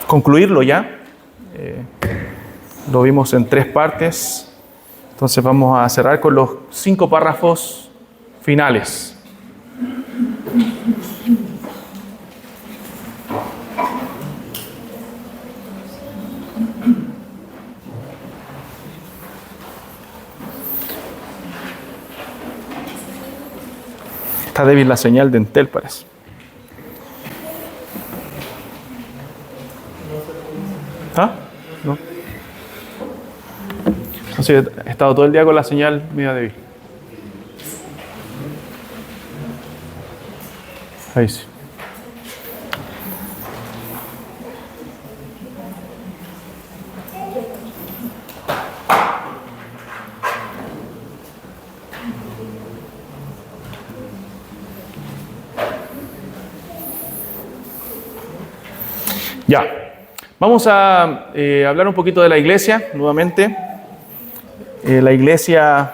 concluirlo ya. Lo vimos en 3 partes. Entonces vamos a cerrar con los 5 párrafos finales. Está débil la señal de Entel, parece. ¿Ah? No. Entonces, he estado todo el día con la señal media débil. Ahí sí. Ya, vamos a hablar un poquito de la iglesia nuevamente. La iglesia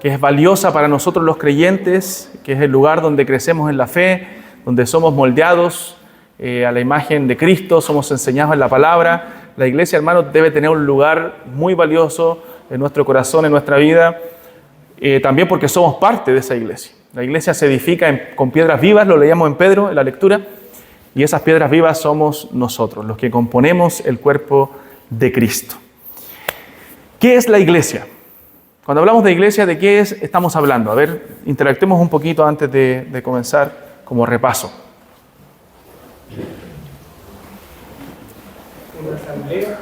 que es valiosa para nosotros los creyentes, que es el lugar donde crecemos en la fe, donde somos moldeados a la imagen de Cristo, somos enseñados en la palabra. La iglesia, hermanos, debe tener un lugar muy valioso en nuestro corazón, en nuestra vida, también porque somos parte de esa iglesia. La iglesia se edifica con piedras vivas, lo leíamos en Pedro en la lectura, y esas piedras vivas somos nosotros, los que componemos el cuerpo de Cristo. ¿Qué es la iglesia? Cuando hablamos de iglesia, ¿de qué estamos hablando? A ver, interactuemos un poquito antes de comenzar como repaso. Una asamblea.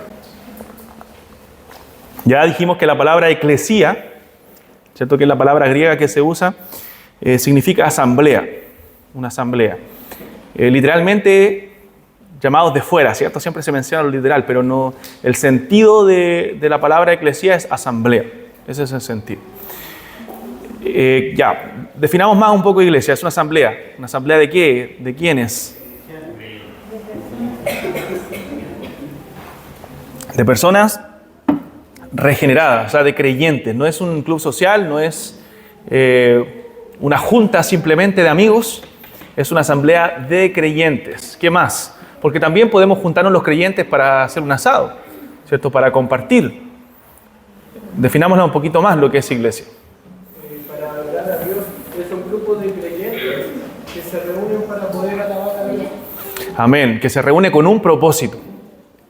Ya dijimos que la palabra eclesía, ¿cierto? Que es la palabra griega que se usa, significa asamblea, una asamblea. Literalmente llamados de fuera, ¿cierto? Siempre se menciona lo literal, pero no, el sentido de la palabra eclesía es asamblea. Ese es el sentido. Ya, definamos más un poco iglesia. Es una asamblea. ¿Una asamblea de qué? ¿De quiénes? De personas regeneradas, o sea, de creyentes. No es un club social, no es una junta simplemente de amigos. Es una asamblea de creyentes. ¿Qué más? Porque también podemos juntarnos los creyentes para hacer un asado, ¿cierto? Para compartir. Definámoslo un poquito más lo que es iglesia. Para adorar a Dios, es un grupo de creyentes que se reúnen para poder alabar a Dios. Amén. Que se reúne con un propósito.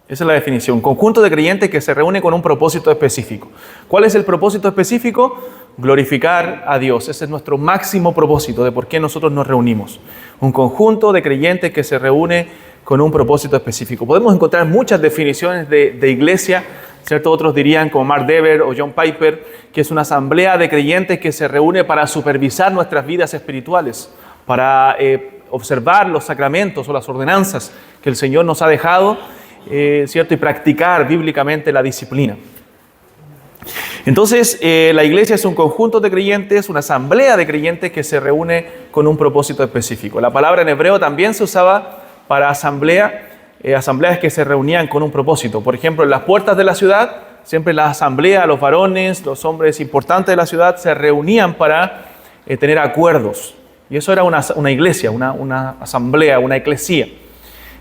Esa es la definición. Un conjunto de creyentes que se reúne con un propósito específico. ¿Cuál es el propósito específico? Glorificar a Dios. Ese es nuestro máximo propósito de por qué nosotros nos reunimos. Un conjunto de creyentes que se reúne con un propósito específico. Podemos encontrar muchas definiciones de iglesia, ¿cierto? Otros dirían, como Mark Dever o John Piper, que es una asamblea de creyentes que se reúne para supervisar nuestras vidas espirituales, para observar los sacramentos o las ordenanzas que el Señor nos ha dejado, ¿cierto? Y practicar bíblicamente la disciplina. Entonces, la iglesia es un conjunto de creyentes, una asamblea de creyentes que se reúne con un propósito específico. La palabra en hebreo también se usaba para asamblea, asambleas que se reunían con un propósito. Por ejemplo, en las puertas de la ciudad, siempre la asamblea, los varones, los hombres importantes de la ciudad se reunían para tener acuerdos. Y eso era una iglesia, una asamblea, una eclesía.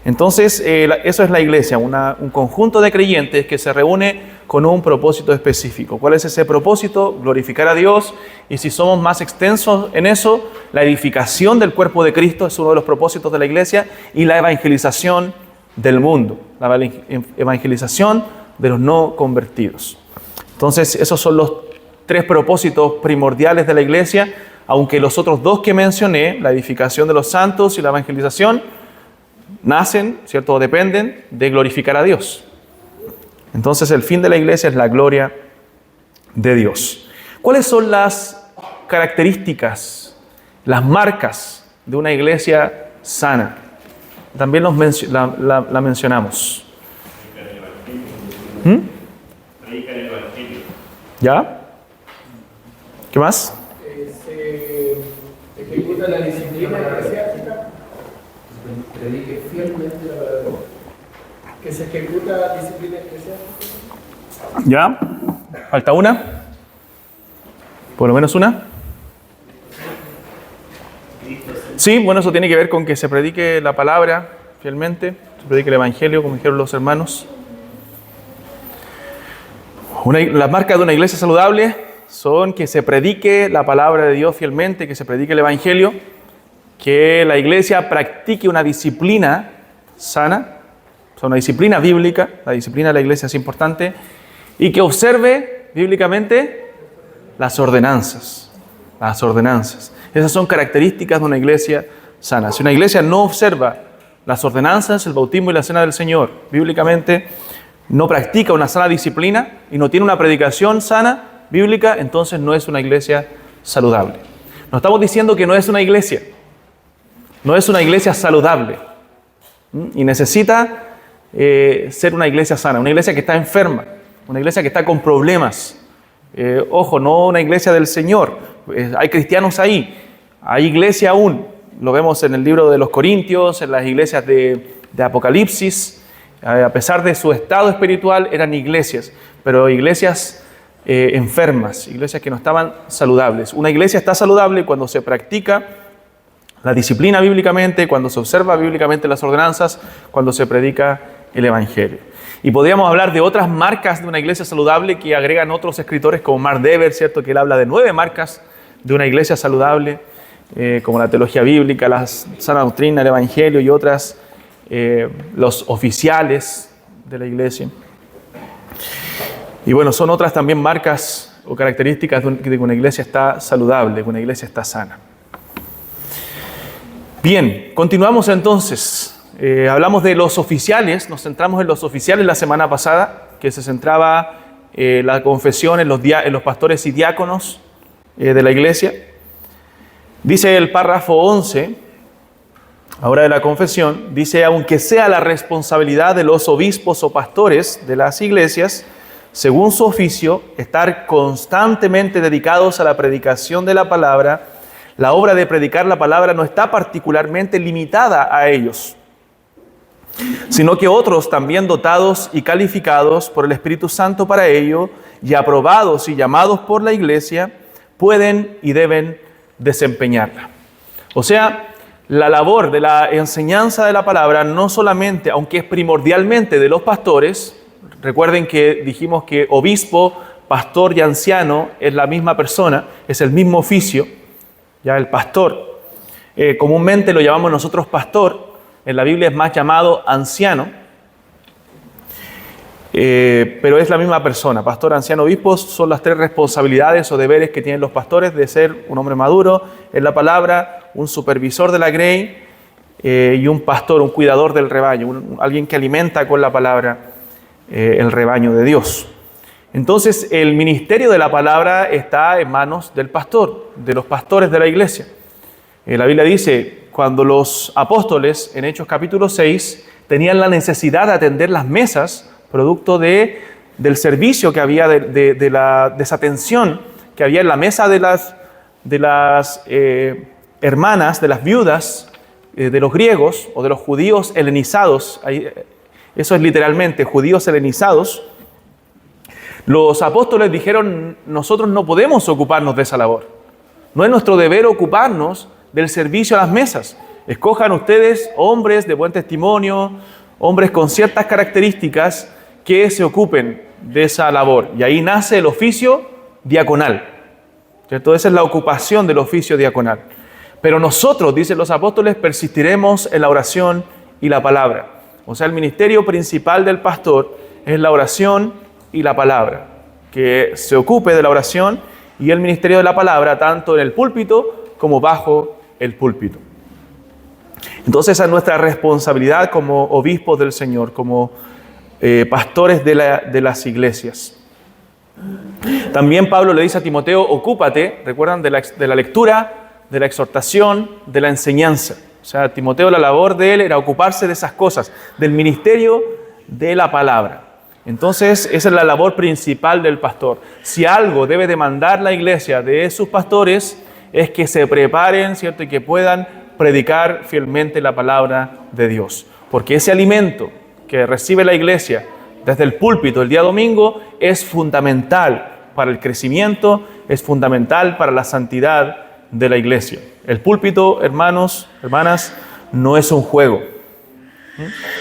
Entonces, eso es la iglesia, un conjunto de creyentes que se reúne con un propósito específico. ¿Cuál es ese propósito? Glorificar a Dios. Y si somos más extensos en eso, la edificación del cuerpo de Cristo es uno de los propósitos de la iglesia, y la evangelización del mundo, la evangelización de los no convertidos. Entonces, esos son los 3 propósitos primordiales de la iglesia, aunque los otros 2 que mencioné, la edificación de los santos y la evangelización, nacen, ¿cierto? O dependen de glorificar a Dios. Entonces, el fin de la iglesia es la gloria de Dios. ¿Cuáles son las características, las marcas de una iglesia sana? También la mencionamos. ¿Ya? ¿Qué más? Se ejecuta la disciplina eclesiástica. Predique fielmente la palabra de Dios. Que se ejecuta la disciplina eclesiástica. ¿Ya? ¿Falta una? ¿Por lo menos una? Sí, bueno, eso tiene que ver con que se predique la palabra fielmente. se predique el Evangelio, como dijeron los hermanos. Las marcas de una iglesia saludable son que se predique la palabra de Dios fielmente, que se predique el Evangelio, que la iglesia practique una disciplina sana, o sea, una disciplina bíblica. La disciplina de la iglesia es importante, y que observe bíblicamente las ordenanzas. Las ordenanzas. Esas son características de una iglesia sana. Si una iglesia no observa las ordenanzas, el bautismo y la cena del Señor bíblicamente, no practica una sana disciplina y no tiene una predicación sana bíblica, entonces no es una iglesia saludable. No estamos diciendo que no es una iglesia saludable, y necesita ser una iglesia sana, una iglesia que está enferma, una iglesia que está con problemas. Ojo, no una iglesia del Señor. Hay cristianos ahí, hay iglesia aún, lo vemos en el libro de los Corintios, en las iglesias de Apocalipsis. A pesar de su estado espiritual, eran iglesias, pero iglesias enfermas, iglesias que no estaban saludables. Una iglesia está saludable cuando se practica la disciplina bíblicamente, cuando se observa bíblicamente las ordenanzas, cuando se predica el Evangelio. Y podríamos hablar de otras marcas de una iglesia saludable que agregan otros escritores como Mark Dever, ¿cierto? Que él habla de 9 marcas de una iglesia saludable, como la teología bíblica, la sana doctrina, el Evangelio y otras. Los oficiales de la iglesia. Y bueno, son otras también marcas o características de que una iglesia está saludable, que una iglesia está sana. Bien, continuamos entonces. Hablamos de los oficiales, nos centramos en los oficiales la semana pasada, que se centraba la confesión en los pastores y diáconos de la iglesia. Dice el párrafo 11, ahora de la confesión, dice: aunque sea la responsabilidad de los obispos o pastores de las iglesias, según su oficio, estar constantemente dedicados a la predicación de la palabra, la obra de predicar la palabra no está particularmente limitada a ellos, sino que otros también dotados y calificados por el Espíritu Santo para ello, y aprobados y llamados por la iglesia, pueden y deben desempeñarla. O sea, la labor de la enseñanza de la palabra no solamente, aunque es primordialmente de los pastores. Recuerden que dijimos que obispo, pastor y anciano es la misma persona, es el mismo oficio, ya el pastor. Comúnmente lo llamamos nosotros pastor, en la Biblia es más llamado anciano, pero es la misma persona. Pastor, anciano, obispo son las 3 responsabilidades o deberes que tienen los pastores: de ser un hombre maduro en la palabra, un supervisor de la grey, y un pastor, un cuidador del rebaño, alguien que alimenta con la palabra el rebaño de Dios. Entonces, el ministerio de la palabra está en manos del pastor, de los pastores de la iglesia. La Biblia dice, cuando los apóstoles, en Hechos capítulo 6, tenían la necesidad de atender las mesas, producto del servicio que había, de la desatención que había en la mesa de las hermanas, de las viudas, de los griegos o de los judíos helenizados. Eso es literalmente, judíos helenizados. Los apóstoles dijeron: nosotros no podemos ocuparnos de esa labor. No es nuestro deber ocuparnos del servicio a las mesas. Escojan ustedes hombres de buen testimonio, hombres con ciertas características que se ocupen de esa labor. Y ahí nace el oficio diaconal, ¿cierto? Esa es la ocupación del oficio diaconal. Pero nosotros, dicen los apóstoles, persistiremos en la oración y la palabra. O sea, el ministerio principal del pastor es la oración y la palabra. Que se ocupe de la oración y el ministerio de la palabra, tanto en el púlpito como bajo el púlpito. Entonces, esa es nuestra responsabilidad como obispos del Señor, como pastores de las iglesias. También Pablo le dice a Timoteo: ocúpate, recuerdan, de la lectura, de la exhortación, de la enseñanza. O sea, Timoteo, la labor de él era ocuparse de esas cosas, del ministerio de la palabra. Entonces, esa es la labor principal del pastor. Si algo debe demandar la iglesia de sus pastores, es que se preparen, ¿cierto? Y que puedan predicar fielmente la palabra de Dios. Porque ese alimento que recibe la iglesia desde el púlpito el día domingo es fundamental para el crecimiento, es fundamental para la santidad de la iglesia. El púlpito, hermanos, hermanas, no es un juego.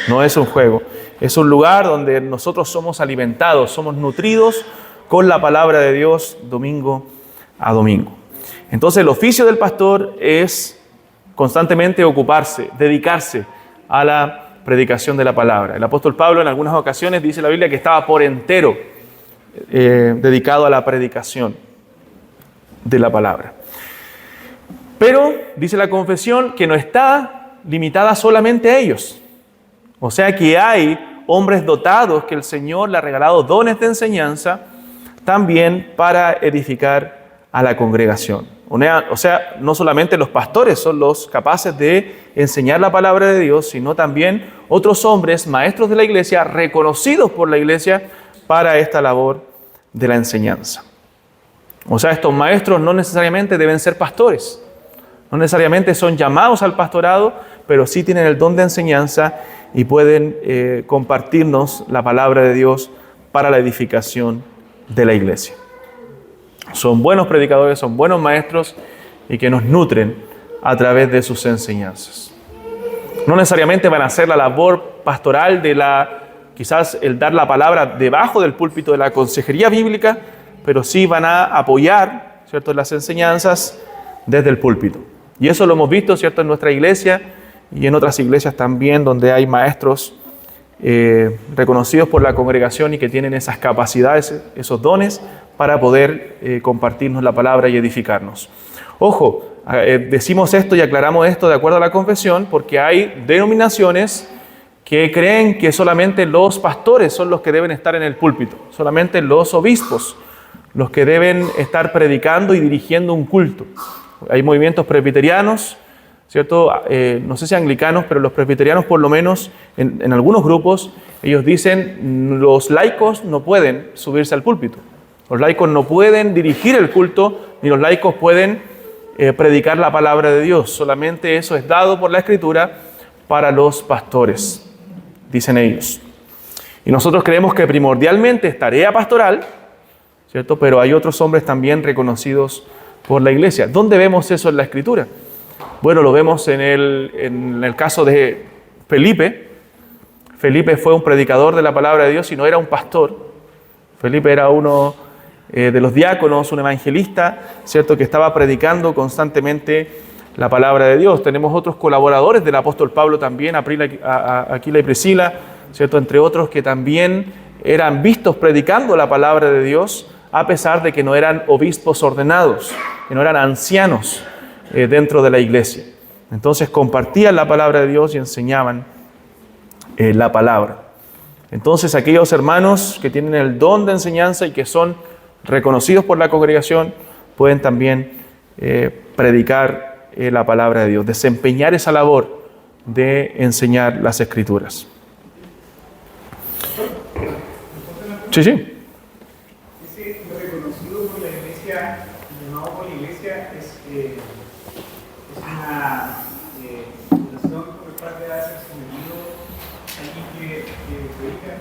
No es un juego. Es un lugar donde nosotros somos alimentados, somos nutridos con la palabra de Dios domingo a domingo. Entonces el oficio del pastor es constantemente ocuparse, dedicarse a la predicación de la palabra. El apóstol Pablo en algunas ocasiones dice la Biblia que estaba por entero dedicado a la predicación de la palabra. Pero dice la confesión que no está limitada solamente a ellos. O sea que hay hombres dotados que el Señor le ha regalado dones de enseñanza también para edificar a la congregación. O sea, no solamente los pastores son los capaces de enseñar la palabra de Dios, sino también otros hombres, maestros de la iglesia, reconocidos por la iglesia para esta labor de la enseñanza. O sea, estos maestros no necesariamente deben ser pastores, no necesariamente son llamados al pastorado, pero sí tienen el don de enseñanza y pueden compartirnos la palabra de Dios para la edificación de la iglesia. Son buenos predicadores, son buenos maestros y que nos nutren a través de sus enseñanzas. No necesariamente van a hacer la labor pastoral de quizás el dar la palabra debajo del púlpito de la consejería bíblica, pero sí van a apoyar, ¿cierto?, las enseñanzas desde el púlpito. Y eso lo hemos visto, ¿cierto?, en nuestra iglesia y en otras iglesias también, donde hay maestros reconocidos por la congregación y que tienen esas capacidades, esos dones para poder compartirnos la palabra y edificarnos. Ojo, decimos esto y aclaramos esto de acuerdo a la confesión porque hay denominaciones que creen que solamente los pastores son los que deben estar en el púlpito, solamente los obispos, los que deben estar predicando y dirigiendo un culto. Hay movimientos presbiterianos, ¿cierto? No sé si anglicanos, pero los presbiterianos por lo menos en algunos grupos, ellos dicen los laicos no pueden subirse al púlpito. Los laicos no pueden dirigir el culto, ni los laicos pueden predicar la palabra de Dios. Solamente eso es dado por la Escritura para los pastores, dicen ellos. Y nosotros creemos que primordialmente es tarea pastoral, ¿cierto? Pero hay otros hombres también reconocidos por la iglesia. ¿Dónde vemos eso en la Escritura? Bueno, lo vemos en el caso de Felipe. Felipe fue un predicador de la palabra de Dios y no era un pastor. Felipe era uno de los diáconos, un evangelista, ¿cierto?, que estaba predicando constantemente la palabra de Dios. Tenemos otros colaboradores del apóstol Pablo también, Aquila y Priscila, ¿cierto?, entre otros que también eran vistos predicando la palabra de Dios, a pesar de que no eran obispos ordenados, que no eran ancianos dentro de la iglesia. Entonces compartían la palabra de Dios y enseñaban la palabra. Entonces aquellos hermanos que tienen el don de enseñanza y que son reconocidos por la congregación pueden también predicar la palabra de Dios, desempeñar esa labor de enseñar las Escrituras. Sí, sí. Ese reconocido por la iglesia, llamado por la iglesia, es una fundación por parte de hacer sometido alguien que predica.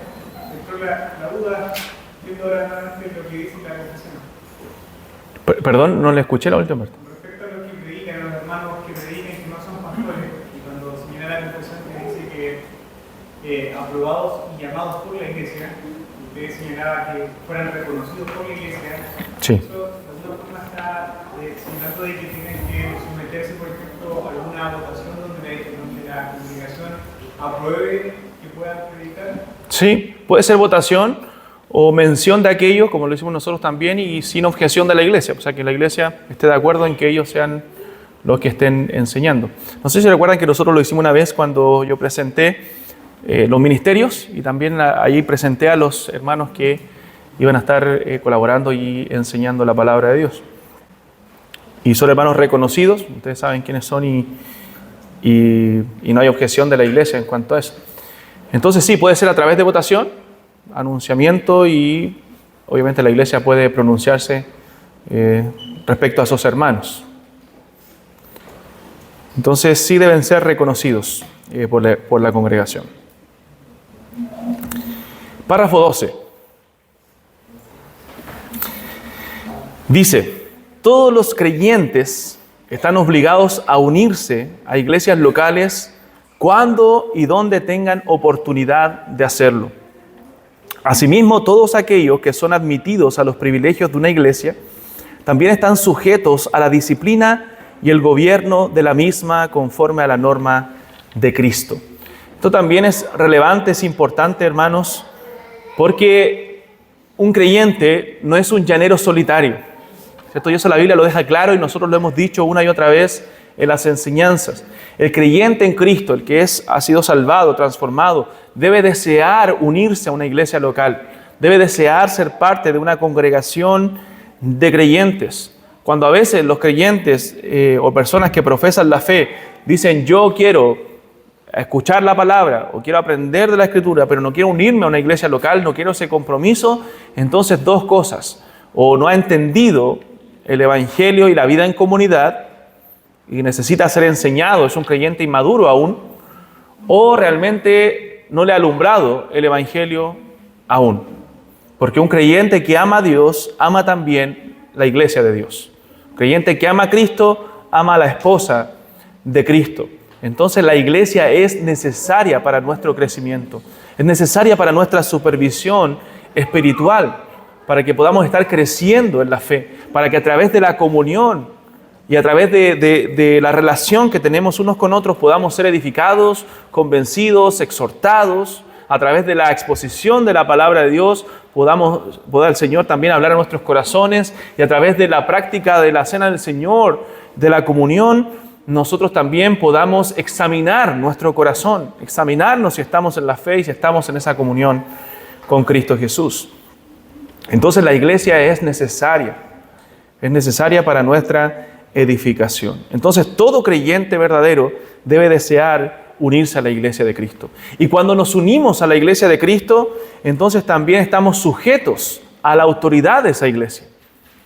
Dentro la duda, viendo ahora nuevamente lo que dice la confesión. Perdón, no le escuché la última parte. Respecto a lo que predican, a los hermanos que predican que no son pastores, y cuando señala la confesión que dice que aprobados y llamados por la iglesia, usted señalaba que fueran reconocidos por la iglesia. Sí. Eso de alguna forma está señalando de que tienen que someterse, por ejemplo, a alguna votación donde la congregación apruebe que puedan predicar. Sí, puede ser votación o mención de aquellos, como lo hicimos nosotros también, y sin objeción de la iglesia. O sea, que la iglesia esté de acuerdo en que ellos sean los que estén enseñando. No sé si recuerdan que nosotros lo hicimos una vez cuando yo presenté los ministerios y también allí presenté a los hermanos que iban a estar colaborando y enseñando la palabra de Dios. Y son hermanos reconocidos, ustedes saben quiénes son y no hay objeción de la iglesia en cuanto a eso. Entonces sí, puede ser a través de votación, anunciamiento y obviamente la iglesia puede pronunciarse respecto a esos hermanos. Entonces sí deben ser reconocidos por la congregación. Párrafo 12. Dice, todos los creyentes están obligados a unirse a iglesias locales cuando y donde tengan oportunidad de hacerlo. Asimismo, todos aquellos que son admitidos a los privilegios de una iglesia también están sujetos a la disciplina y el gobierno de la misma conforme a la norma de Cristo. Esto también es relevante, es importante, hermanos, porque un creyente no es un llanero solitario, ¿cierto? Y eso la Biblia lo deja claro y nosotros lo hemos dicho una y otra vez en las enseñanzas. El creyente en Cristo, el que ha sido salvado, transformado, debe desear unirse a una iglesia local, debe desear ser parte de una congregación de creyentes. Cuando a veces los creyentes o personas que profesan la fe dicen yo quiero escuchar la palabra o quiero aprender de la Escritura, pero no quiero unirme a una iglesia local, no quiero ese compromiso, entonces dos cosas: o no ha entendido el Evangelio y la vida en comunidad y necesita ser enseñado, es un creyente inmaduro aún, o realmente no le ha alumbrado el Evangelio aún. Porque un creyente que ama a Dios, ama también la iglesia de Dios. Un creyente que ama a Cristo, ama a la esposa de Cristo. Entonces la iglesia es necesaria para nuestro crecimiento, es necesaria para nuestra supervisión espiritual, para que podamos estar creciendo en la fe, para que a través de la comunión y a través de la relación que tenemos unos con otros podamos ser edificados, convencidos, exhortados. A través de la exposición de la palabra de Dios pueda el Señor también hablar a nuestros corazones, y a través de la práctica de la cena del Señor, de la comunión, nosotros también podamos examinar nuestro corazón, examinarnos si estamos en la fe y si estamos en esa comunión con Cristo Jesús. Entonces la iglesia es necesaria para nuestra edificación. Entonces todo creyente verdadero debe desear unirse a la iglesia de Cristo. Y cuando nos unimos a la iglesia de Cristo, entonces también estamos sujetos a la autoridad de esa iglesia,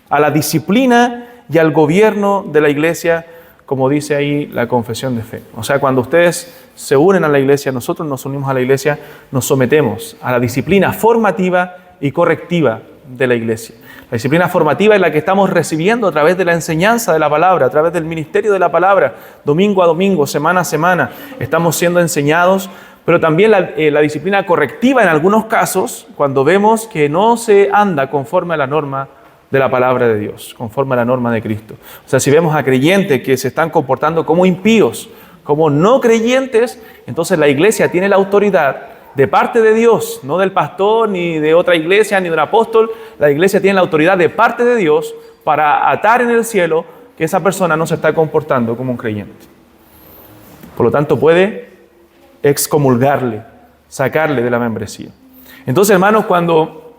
a la disciplina y al gobierno de la iglesia, como dice ahí la confesión de fe. O sea, cuando ustedes se unen a la iglesia, nosotros nos unimos a la iglesia, nos sometemos a la disciplina formativa y correctiva de la iglesia. La disciplina formativa es la que estamos recibiendo a través de la enseñanza de la palabra, a través del ministerio de la palabra, domingo a domingo, semana a semana, estamos siendo enseñados, pero también la disciplina correctiva en algunos casos, cuando vemos que no se anda conforme a la norma de la palabra de Dios, conforme a la norma de Cristo. O sea, si vemos a creyentes que se están comportando como impíos, como no creyentes, entonces la iglesia tiene la autoridad de parte de Dios, no del pastor, ni de otra iglesia, ni del apóstol. La iglesia tiene la autoridad de parte de Dios para atar en el cielo que esa persona no se está comportando como un creyente. Por lo tanto, puede excomulgarle, sacarle de la membresía. Entonces, hermanos, cuando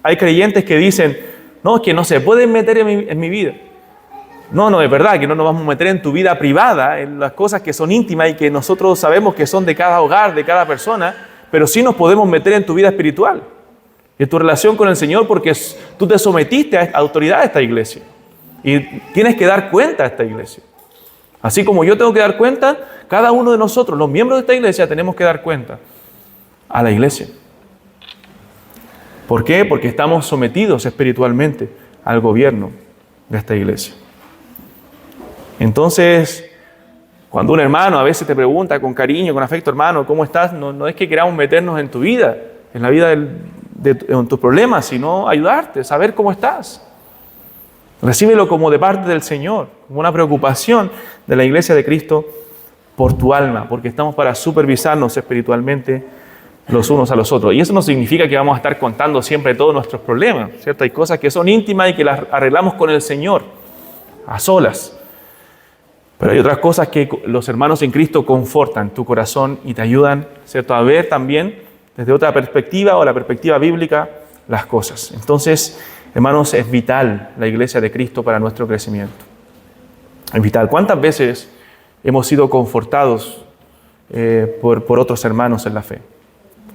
hay creyentes que dicen, no, es que no se pueden meter en mi vida. No, es verdad que no nos vamos a meter en tu vida privada, en las cosas que son íntimas y que nosotros sabemos que son de cada hogar, de cada persona, pero sí nos podemos meter en tu vida espiritual, en tu relación con el Señor, porque tú te sometiste a autoridad de esta iglesia y tienes que dar cuenta a esta iglesia. Así como yo tengo que dar cuenta, cada uno de nosotros, los miembros de esta iglesia, tenemos que dar cuenta a la iglesia. ¿Por qué? Porque estamos sometidos espiritualmente al gobierno de esta iglesia. Entonces, cuando un hermano a veces te pregunta con cariño, con afecto, hermano, ¿cómo estás? No es que queramos meternos en tu vida, en la vida en tus problemas, sino ayudarte, saber cómo estás. Recíbelo como de parte del Señor, como una preocupación de la iglesia de Cristo por tu alma, porque estamos para supervisarnos espiritualmente los unos a los otros. Y eso no significa que vamos a estar contando siempre todos nuestros problemas, ¿cierto? Hay cosas que son íntimas y que las arreglamos con el Señor, a solas. Pero hay otras cosas que los hermanos en Cristo confortan tu corazón y te ayudan, ¿cierto?, a ver también desde otra perspectiva o la perspectiva bíblica las cosas. Entonces, hermanos, es vital la iglesia de Cristo para nuestro crecimiento. Es vital. ¿Cuántas veces hemos sido confortados por otros hermanos en la fe?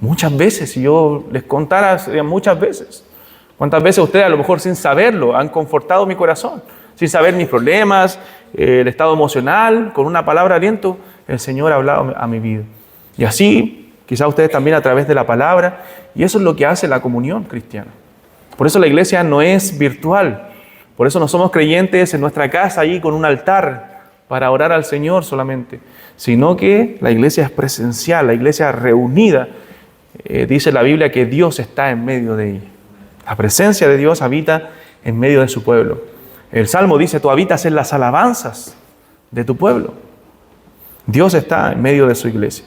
Muchas veces. Si yo les contara, serían muchas veces. ¿Cuántas veces ustedes, a lo mejor sin saberlo, han confortado mi corazón? Sin saber mis problemas, el estado emocional, con una palabra de aliento, el Señor ha hablado a mi vida. Y así, quizás ustedes también a través de la palabra, y eso es lo que hace la comunión cristiana. Por eso la iglesia no es virtual, por eso no somos creyentes en nuestra casa ahí con un altar para orar al Señor solamente, sino que la iglesia es presencial, la iglesia reunida. Dice la Biblia que Dios está en medio de ella. La presencia de Dios habita en medio de su pueblo. El Salmo dice, tú habitas en las alabanzas de tu pueblo. Dios está en medio de su iglesia.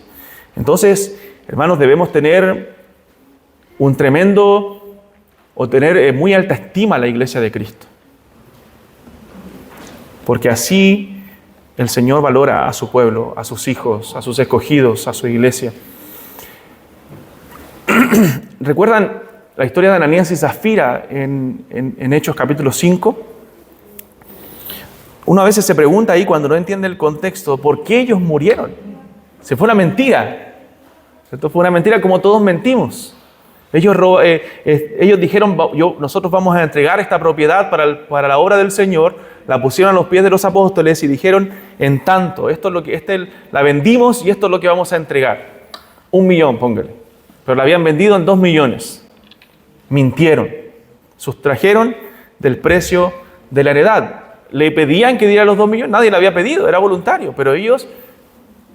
Entonces, hermanos, debemos tener tener muy alta estima a la iglesia de Cristo. Porque así el Señor valora a su pueblo, a sus hijos, a sus escogidos, a su iglesia. ¿Recuerdan la historia de Ananías y Zafira en Hechos capítulo 5? Uno a veces se pregunta ahí cuando no entiende el contexto, ¿por qué ellos murieron? Se fue una mentira, ¿cierto? Fue una mentira como todos mentimos. Ellos dijeron, nosotros vamos a entregar esta propiedad para la obra del Señor, la pusieron a los pies de los apóstoles y dijeron, en tanto, la vendimos y esto es lo que vamos a entregar. 1 millón, póngale. Pero la habían vendido en 2 millones. Mintieron. Sustrajeron del precio de la heredad. Le pedían que diera los 2 millones, nadie le había pedido, era voluntario, pero ellos,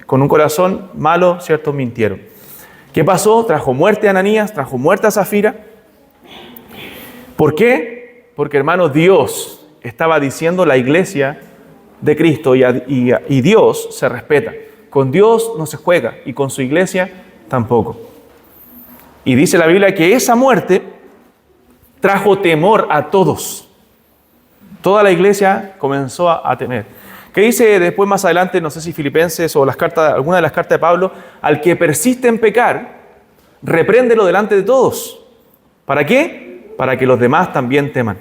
con un corazón malo, ¿cierto?, mintieron. ¿Qué pasó? Trajo muerte a Ananías, trajo muerte a Zafira. ¿Por qué? Porque, hermanos, Dios estaba diciendo la iglesia de Cristo y Dios se respeta. Con Dios no se juega y con su iglesia tampoco. Y dice la Biblia que esa muerte trajo temor a todos. Toda la iglesia comenzó a temer. ¿Qué dice después más adelante? No sé si Filipenses o alguna de las cartas de Pablo. Al que persiste en pecar, repréndelo delante de todos. ¿Para qué? Para que los demás también teman.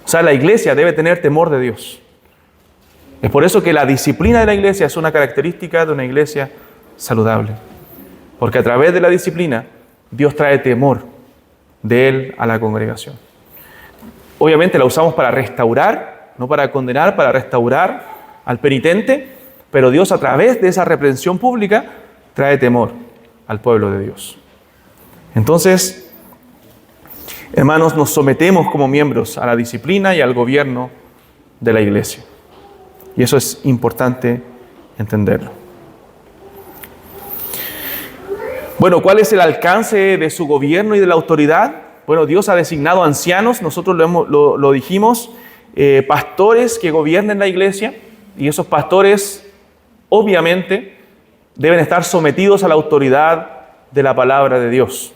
O sea, la iglesia debe tener temor de Dios. Es por eso que la disciplina de la iglesia es una característica de una iglesia saludable. Porque a través de la disciplina, Dios trae temor de Él a la congregación. Obviamente la usamos para restaurar, no para condenar, para restaurar al penitente, pero Dios a través de esa reprensión pública trae temor al pueblo de Dios. Entonces, hermanos, nos sometemos como miembros a la disciplina y al gobierno de la iglesia. Y eso es importante entenderlo. Bueno, ¿cuál es el alcance de su gobierno y de la autoridad? Bueno, Dios ha designado ancianos, nosotros lo dijimos, pastores que gobiernen la iglesia, y esos pastores obviamente deben estar sometidos a la autoridad de la palabra de Dios.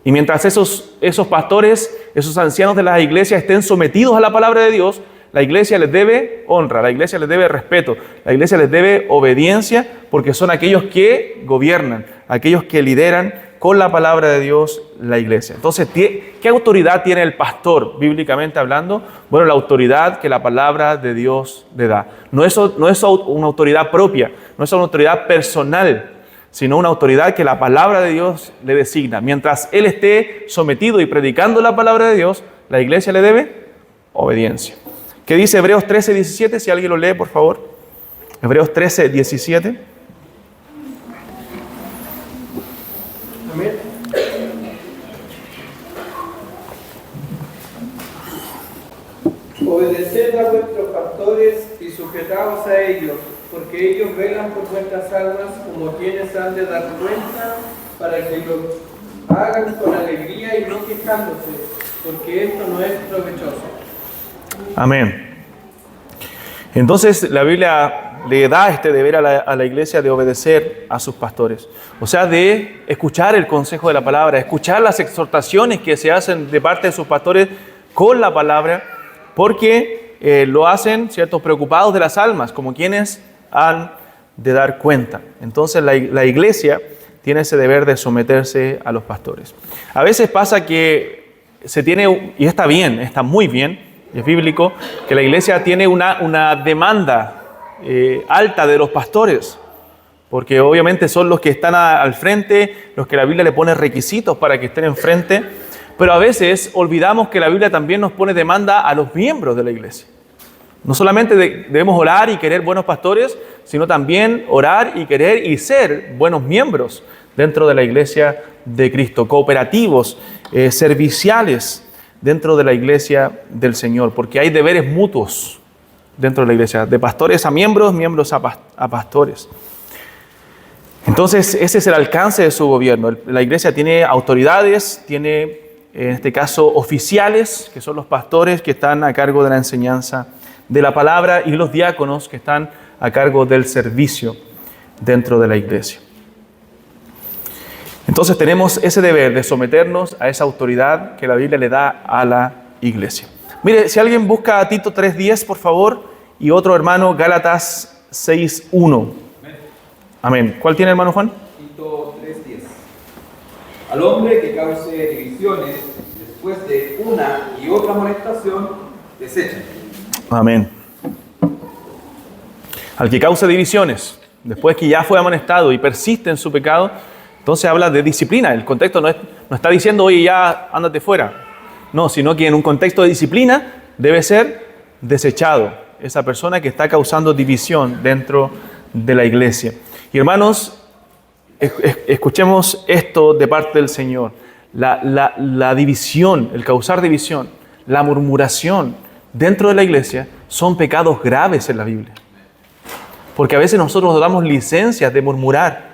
Y mientras esos pastores, esos ancianos de las iglesias estén sometidos a la palabra de Dios, la iglesia les debe honra, la iglesia les debe respeto, la iglesia les debe obediencia, porque son aquellos que gobiernan, aquellos que lideran con la palabra de Dios la iglesia. Entonces, ¿qué autoridad tiene el pastor, bíblicamente hablando? Bueno, la autoridad que la palabra de Dios le da. No es una autoridad propia, no es una autoridad personal, sino una autoridad que la palabra de Dios le designa. Mientras él esté sometido y predicando la palabra de Dios, la iglesia le debe obediencia. ¿Qué dice Hebreos 13:17? Si alguien lo lee, por favor. Hebreos 13:17. Amén. Obedeced a vuestros pastores y sujetaos a ellos, porque ellos velan por vuestras almas como quienes han de dar cuenta, para que lo hagan con alegría y no quejándose, porque esto no es provechoso. Amén. Entonces la Biblia le da este deber a la iglesia de obedecer a sus pastores. O sea, de escuchar el consejo de la palabra, escuchar las exhortaciones que se hacen de parte de sus pastores con la palabra, porque lo hacen, ¿cierto?, preocupados de las almas, como quienes han de dar cuenta. Entonces la iglesia tiene ese deber de someterse a los pastores. A veces pasa que se tiene, y está bien, está muy bien, es bíblico, que la iglesia tiene una demanda alta de los pastores, porque obviamente son los que están al frente, los que la Biblia le pone requisitos para que estén enfrente, pero a veces olvidamos que la Biblia también nos pone demanda a los miembros de la iglesia. No solamente debemos orar y querer buenos pastores, sino también orar y querer y ser buenos miembros dentro de la iglesia de Cristo, cooperativos, serviciales dentro de la iglesia del Señor, porque hay deberes mutuos. dentro de la iglesia, de pastores a miembros, miembros a pastores. Entonces, ese es el alcance de su gobierno. La iglesia tiene autoridades, tiene, en este caso, oficiales, que son los pastores que están a cargo de la enseñanza de la palabra, y los diáconos que están a cargo del servicio dentro de la iglesia. Entonces tenemos ese deber de someternos a esa autoridad que la Biblia le da a la iglesia. Mire, si alguien busca a Tito 3:10, por favor, y otro hermano, Gálatas 6:1. Amén. ¿Cuál tiene, hermano Juan? Tito 3:10. Al hombre que cause divisiones después de una y otra amonestación, desecha. Amén. Al que cause divisiones, después que ya fue amonestado y persiste en su pecado, entonces habla de disciplina. El contexto no está diciendo, oye, ya ándate fuera. No, sino que en un contexto de disciplina debe ser desechado esa persona que está causando división dentro de la iglesia. Y hermanos, escuchemos esto de parte del Señor. La división, el causar división, la murmuración dentro de la iglesia son pecados graves en la Biblia. Porque a veces nosotros nos damos licencias de murmurar.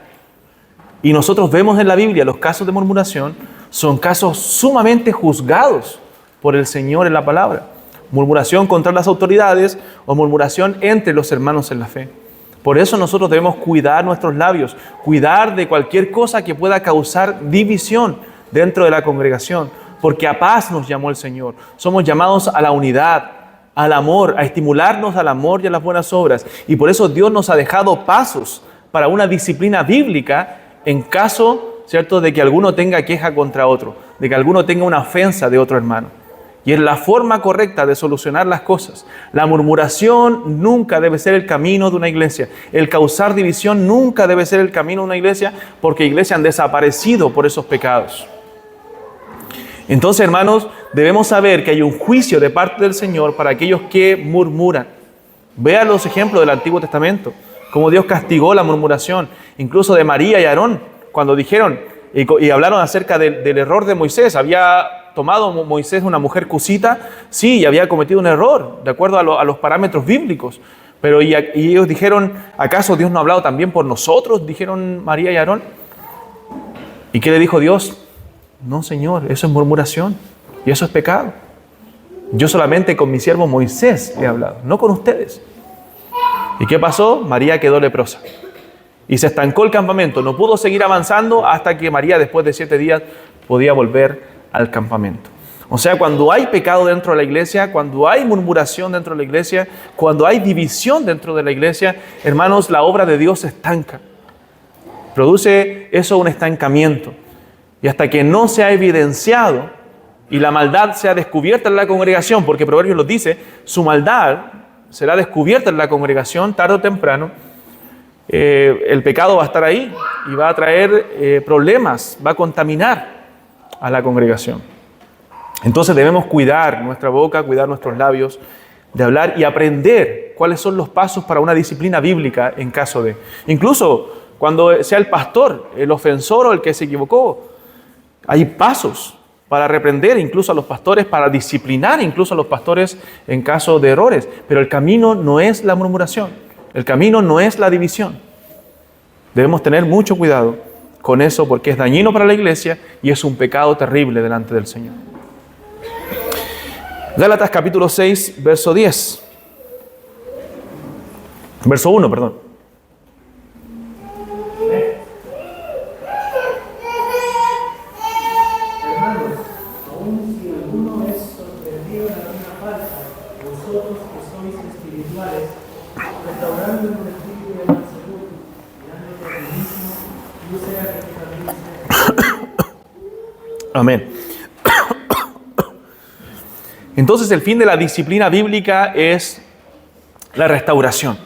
Y nosotros vemos en la Biblia los casos de murmuración son casos sumamente juzgados por el Señor en la palabra. Murmuración contra las autoridades o murmuración entre los hermanos en la fe. Por eso nosotros debemos cuidar nuestros labios, cuidar de cualquier cosa que pueda causar división dentro de la congregación, porque a paz nos llamó el Señor. Somos llamados a la unidad, al amor, a estimularnos al amor y a las buenas obras. Y por eso Dios nos ha dejado pasos para una disciplina bíblica en caso, ¿cierto?, de que alguno tenga queja contra otro, de que alguno tenga una ofensa de otro hermano. Y es la forma correcta de solucionar las cosas. La murmuración nunca debe ser el camino de una iglesia. El causar división nunca debe ser el camino de una iglesia, porque iglesias han desaparecido por esos pecados. Entonces, hermanos, debemos saber que hay un juicio de parte del Señor para aquellos que murmuran. Vean los ejemplos del Antiguo Testamento, cómo Dios castigó la murmuración, incluso de María y Aarón, cuando dijeron y hablaron acerca del error de Moisés. Había tomado Moisés una mujer cusita, sí, y había cometido un error, de acuerdo a los parámetros bíblicos. Pero y ellos dijeron, ¿acaso Dios no ha hablado también por nosotros? Dijeron María y Aarón. ¿Y qué le dijo Dios? No, Señor, eso es murmuración y eso es pecado. Yo solamente con mi siervo Moisés he hablado, no con ustedes. ¿Y qué pasó? María quedó leprosa y se estancó el campamento. No pudo seguir avanzando hasta que María, después de 7 días, podía volver al campamento. O sea, cuando hay pecado dentro de la iglesia, cuando hay murmuración dentro de la iglesia, cuando hay división dentro de la iglesia, hermanos, la obra de Dios se estanca. Produce eso un estancamiento. Y hasta que no se ha evidenciado y la maldad sea descubierta en la congregación, porque Proverbios lo dice, su maldad será descubierta en la congregación tarde o temprano, el pecado va a estar ahí y va a traer problemas, va a contaminar a la congregación. Entonces debemos cuidar nuestra boca, cuidar nuestros labios de hablar y aprender cuáles son los pasos para una disciplina bíblica en caso de. Incluso cuando sea el pastor, el ofensor o el que se equivocó, hay pasos para reprender incluso a los pastores, para disciplinar incluso a los pastores en caso de errores. Pero el camino no es la murmuración, el camino no es la división. Debemos tener mucho cuidado con eso porque es dañino para la iglesia y es un pecado terrible delante del Señor. Gálatas capítulo 6, verso 10. Verso 1, perdón. Amén. Entonces el fin de la disciplina bíblica es la restauración.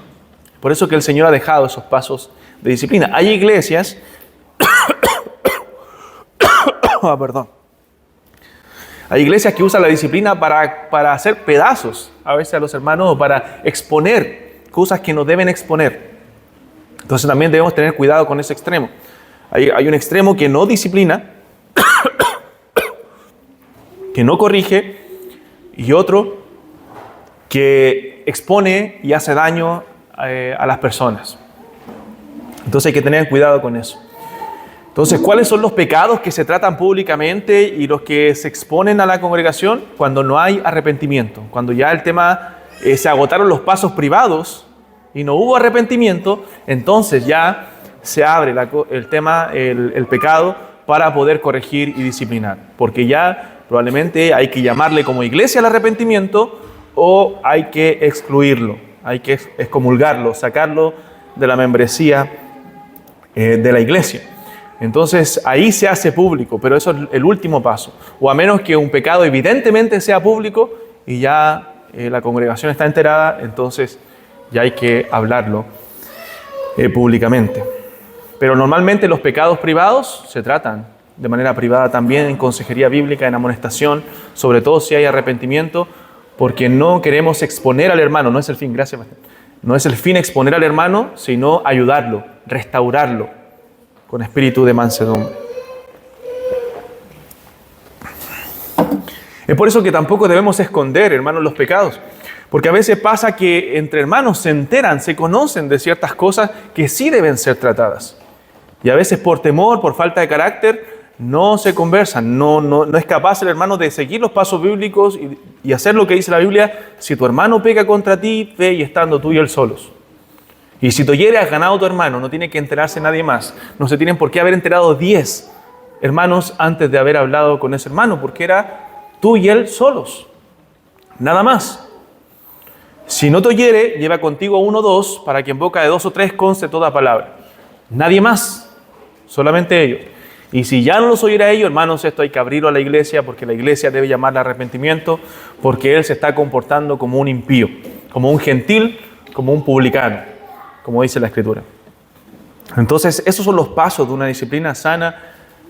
Por eso que el Señor ha dejado esos pasos de disciplina. Hay iglesias perdón. Hay iglesias que usan la disciplina para hacer pedazos a veces a los hermanos o para exponer cosas que no deben exponer. Entonces también debemos tener cuidado con ese extremo. Hay un extremo que no disciplina, que no corrige, y otro que expone y hace daño a las personas. Entonces hay que tener cuidado con eso. Entonces, ¿cuáles son los pecados que se tratan públicamente y los que se exponen a la congregación? Cuando no hay arrepentimiento, cuando ya el tema se agotaron los pasos privados y no hubo arrepentimiento, entonces ya se abre el tema, el pecado, para poder corregir y disciplinar. Porque ya probablemente hay que llamarle como iglesia al arrepentimiento o hay que excluirlo, hay que excomulgarlo, sacarlo de la membresía de la iglesia. Entonces ahí se hace público, pero eso es el último paso. O a menos que un pecado evidentemente sea público y ya la congregación está enterada, entonces ya hay que hablarlo públicamente. Pero normalmente los pecados privados se tratan de manera privada también en consejería bíblica, en amonestación, sobre todo si hay arrepentimiento, porque no queremos exponer al hermano, no es el fin, gracias Pastor. No es el fin exponer al hermano, sino ayudarlo, restaurarlo con espíritu de mansedumbre. Es por eso que tampoco debemos esconder, hermanos, los pecados. Porque a veces pasa que entre hermanos se enteran, se conocen de ciertas cosas que sí deben ser tratadas. Y a veces por temor, por falta de carácter, no se conversan. No es capaz el hermano de seguir los pasos bíblicos y hacer lo que dice la Biblia. Si tu hermano peca contra ti, ve y estando tú y él solos. Y si tú hieres, has ganado a tu hermano, no tiene que enterarse nadie más. No se tienen por qué haber enterado 10 hermanos antes de haber hablado con ese hermano, porque era tú y él solos. Nada más. Si no te oyere, lleva contigo 1 o 2, para que en boca de 2 o 3 conste toda palabra. Nadie más, solamente ellos. Y si ya no los oyera a ellos, hermanos, esto hay que abrirlo a la iglesia, porque la iglesia debe llamarle arrepentimiento, porque él se está comportando como un impío, como un gentil, como un publicano, como dice la Escritura. Entonces, esos son los pasos de una disciplina sana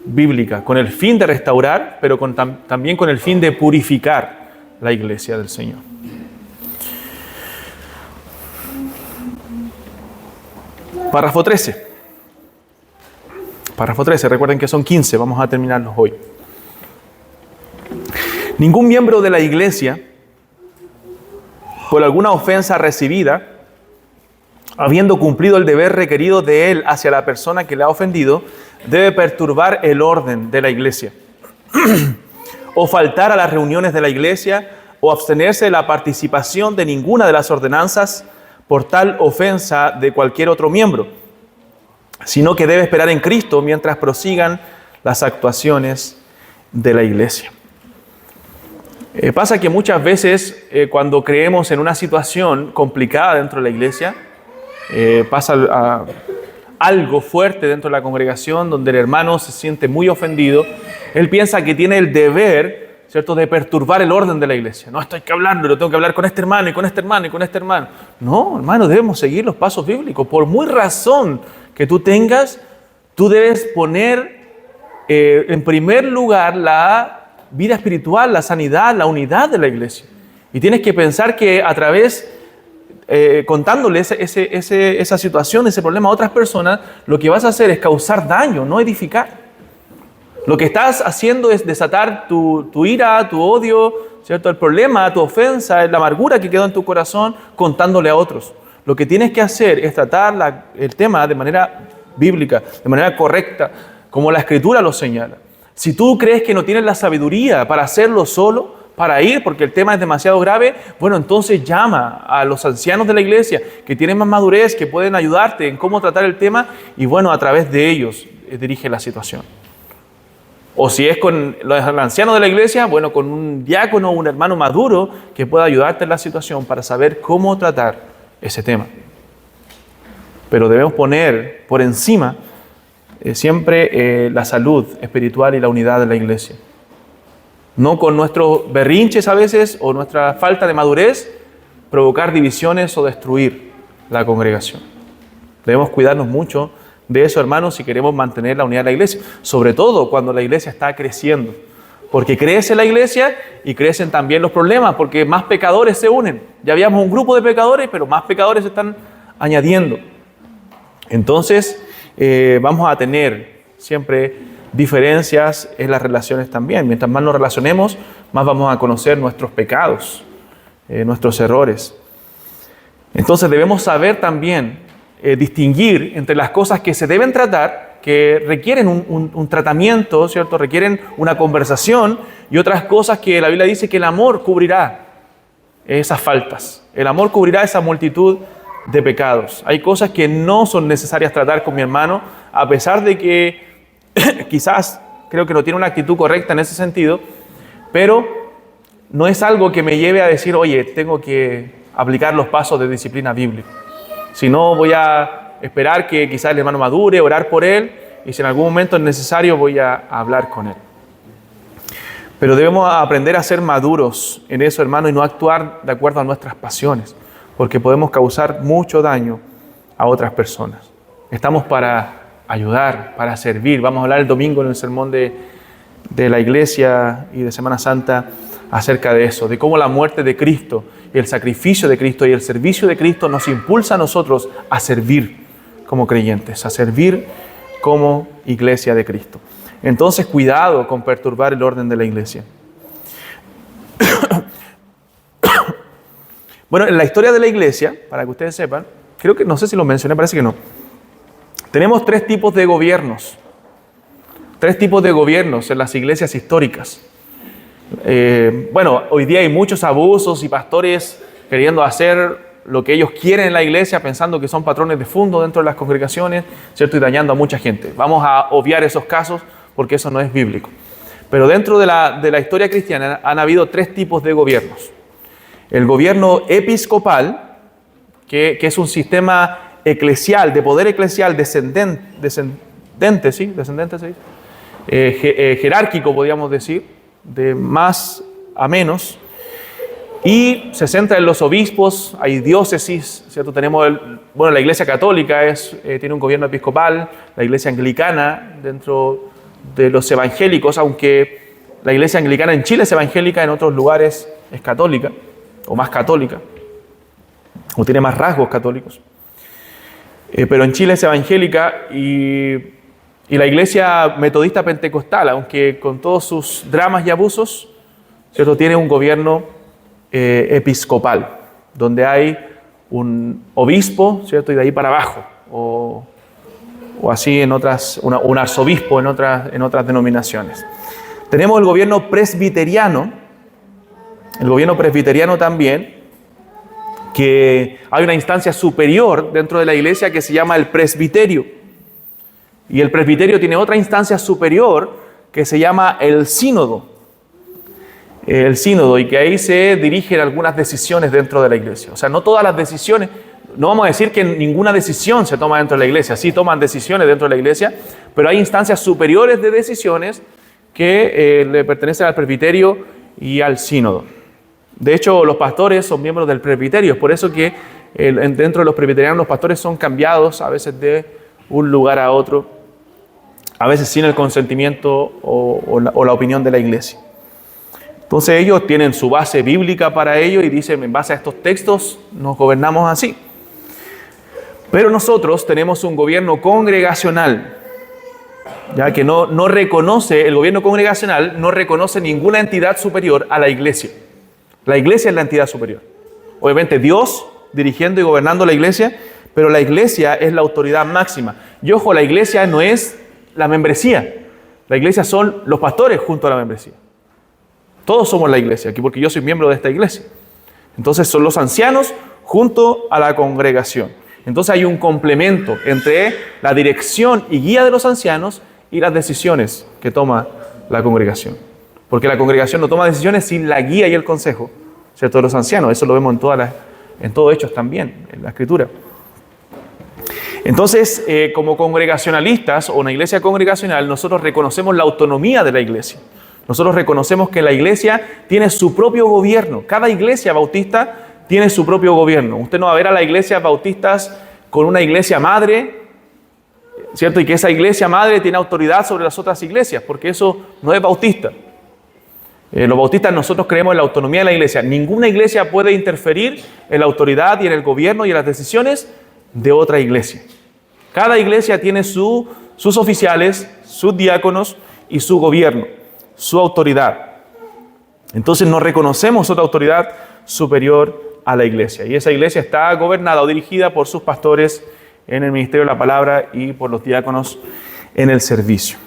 bíblica, con el fin de restaurar, pero también con el fin de purificar la iglesia del Señor. Párrafo 13. Párrafo 13, recuerden que son 15, vamos a terminarlos hoy. Ningún miembro de la iglesia, por alguna ofensa recibida, habiendo cumplido el deber requerido de él hacia la persona que le ha ofendido, debe perturbar el orden de la iglesia, o faltar a las reuniones de la iglesia, o abstenerse de la participación de ninguna de las ordenanzas por tal ofensa de cualquier otro miembro, sino que debe esperar en Cristo mientras prosigan las actuaciones de la iglesia. Pasa que muchas veces cuando creemos en una situación complicada dentro de la iglesia, pasa algo fuerte dentro de la congregación donde el hermano se siente muy ofendido. Él piensa que tiene el deber, ¿cierto?, de perturbar el orden de la iglesia. No, esto hay que hablarlo, lo tengo que hablar con este hermano y con este hermano y con este hermano. No, hermano, debemos seguir los pasos bíblicos. Por muy razón que tú tengas, tú debes poner en primer lugar la vida espiritual, la sanidad, la unidad de la iglesia. Y tienes que pensar que a través, contándole esa situación, ese problema a otras personas, lo que vas a hacer es causar daño, no edificar. Lo que estás haciendo es desatar tu ira, tu odio, ¿cierto?, el problema, tu ofensa, la amargura que quedó en tu corazón, contándole a otros. Lo que tienes que hacer es tratar el tema de manera bíblica, de manera correcta, como la Escritura lo señala. Si tú crees que no tienes la sabiduría para hacerlo solo, para ir, porque el tema es demasiado grave, bueno, entonces llama a los ancianos de la iglesia que tienen más madurez, que pueden ayudarte en cómo tratar el tema, y bueno, a través de ellos dirige la situación. O si es con los ancianos de la iglesia, bueno, con un diácono o un hermano maduro que pueda ayudarte en la situación para saber cómo tratar ese tema. Pero debemos poner por encima siempre la salud espiritual y la unidad de la iglesia. No con nuestros berrinches a veces o nuestra falta de madurez provocar divisiones o destruir la congregación. Debemos cuidarnos mucho de eso, hermanos, si queremos mantener la unidad de la iglesia. Sobre todo cuando la iglesia está creciendo. Porque crece la iglesia y crecen también los problemas, porque más pecadores se unen. Ya habíamos un grupo de pecadores, pero más pecadores se están añadiendo. Entonces, vamos a tener siempre diferencias en las relaciones también. Mientras más nos relacionemos, más vamos a conocer nuestros pecados, nuestros errores. Entonces debemos saber también distinguir entre las cosas que se deben tratar, que requieren un tratamiento, ¿cierto? Requieren una conversación, y otras cosas que la Biblia dice que el amor cubrirá esas faltas. El amor cubrirá esa multitud de pecados. Hay cosas que no son necesarias tratar con mi hermano, a pesar de que quizás creo que no tiene una actitud correcta en ese sentido, pero no es algo que me lleve a decir, oye, tengo que aplicar los pasos de disciplina bíblica. Si no, voy a esperar que quizás el hermano madure, orar por él, y si en algún momento es necesario, voy a hablar con él. Pero debemos aprender a ser maduros en eso, hermano, y no actuar de acuerdo a nuestras pasiones, porque podemos causar mucho daño a otras personas. Estamos para ayudar, para servir. Vamos a hablar el domingo en el sermón de la iglesia y de Semana Santa acerca de eso, de cómo la muerte de Cristo y el sacrificio de Cristo y el servicio de Cristo nos impulsa a nosotros a servir como creyentes, a servir como iglesia de Cristo. Entonces, cuidado con perturbar el orden de la iglesia. Bueno, en la historia de la iglesia, para que ustedes sepan, creo que, no sé si lo mencioné, parece que no. Tenemos 3 tipos de gobiernos. 3 tipos de gobiernos en las iglesias históricas. Bueno, hoy día hay muchos abusos y pastores queriendo hacer lo que ellos quieren en la iglesia, pensando que son patrones de fondo dentro de las congregaciones, ¿cierto? Y dañando a mucha gente. Vamos a obviar esos casos porque eso no es bíblico. Pero dentro de la historia cristiana han habido 3 tipos de gobiernos. El gobierno episcopal, que es un sistema eclesial, de poder eclesial descendente, ¿sí? Descendente, ¿sí? Jerárquico, podríamos decir, de más a menos, y se centra en los obispos. Hay diócesis, ¿cierto? Tenemos la Iglesia Católica tiene un gobierno episcopal, la Iglesia Anglicana dentro de los evangélicos, aunque la Iglesia Anglicana en Chile es evangélica, en otros lugares es católica, o más católica, o tiene más rasgos católicos. Pero en Chile es evangélica, y la Iglesia Metodista Pentecostal, aunque con todos sus dramas y abusos, ¿cierto? Tiene un gobierno episcopal, donde hay un obispo, ¿cierto? Y de ahí para abajo, o así en otras, un arzobispo en otras denominaciones. Tenemos el gobierno presbiteriano también, que hay una instancia superior dentro de la iglesia que se llama el presbiterio. Y el presbiterio tiene otra instancia superior que se llama el sínodo. Y que ahí se dirigen algunas decisiones dentro de la iglesia. O sea, no todas las decisiones, no vamos a decir que ninguna decisión se toma dentro de la iglesia. Sí toman decisiones dentro de la iglesia, pero hay instancias superiores de decisiones que le pertenecen al presbiterio y al sínodo. De hecho, los pastores son miembros del presbiterio. Es por eso que dentro de los presbiterianos los pastores son cambiados a veces de un lugar a otro, a veces sin el consentimiento o la opinión de la iglesia. Entonces ellos tienen su base bíblica para ello y dicen, en base a estos textos nos gobernamos así. Pero nosotros tenemos un gobierno congregacional, ya que no reconoce, el gobierno congregacional no reconoce ninguna entidad superior a la iglesia. La iglesia es la entidad superior. Obviamente Dios dirigiendo y gobernando la iglesia, pero la iglesia es la autoridad máxima. Y ojo, la iglesia no es la membresía. La iglesia son los pastores junto a la membresía. Todos somos la iglesia, aquí porque yo soy miembro de esta iglesia. Entonces son los ancianos junto a la congregación. Entonces hay un complemento entre la dirección y guía de los ancianos y las decisiones que toma la congregación. Porque la congregación no toma decisiones sin la guía y el consejo, ¿cierto?, de los ancianos. Eso lo vemos en todos Hechos también, en la Escritura. Entonces, como congregacionalistas o una iglesia congregacional, nosotros reconocemos la autonomía de la iglesia. Nosotros reconocemos que la iglesia tiene su propio gobierno. Cada iglesia bautista tiene su propio gobierno. Usted no va a ver a las iglesias bautistas con una iglesia madre, ¿cierto? Y que esa iglesia madre tiene autoridad sobre las otras iglesias, porque eso no es bautista. Los bautistas nosotros creemos en la autonomía de la iglesia. Ninguna iglesia puede interferir en la autoridad y en el gobierno y en las decisiones de otra iglesia. Cada iglesia tiene sus oficiales, sus diáconos y su gobierno, su autoridad. Entonces no reconocemos otra autoridad superior a la iglesia. Y esa iglesia está gobernada o dirigida por sus pastores en el ministerio de la palabra y por los diáconos en el servicio.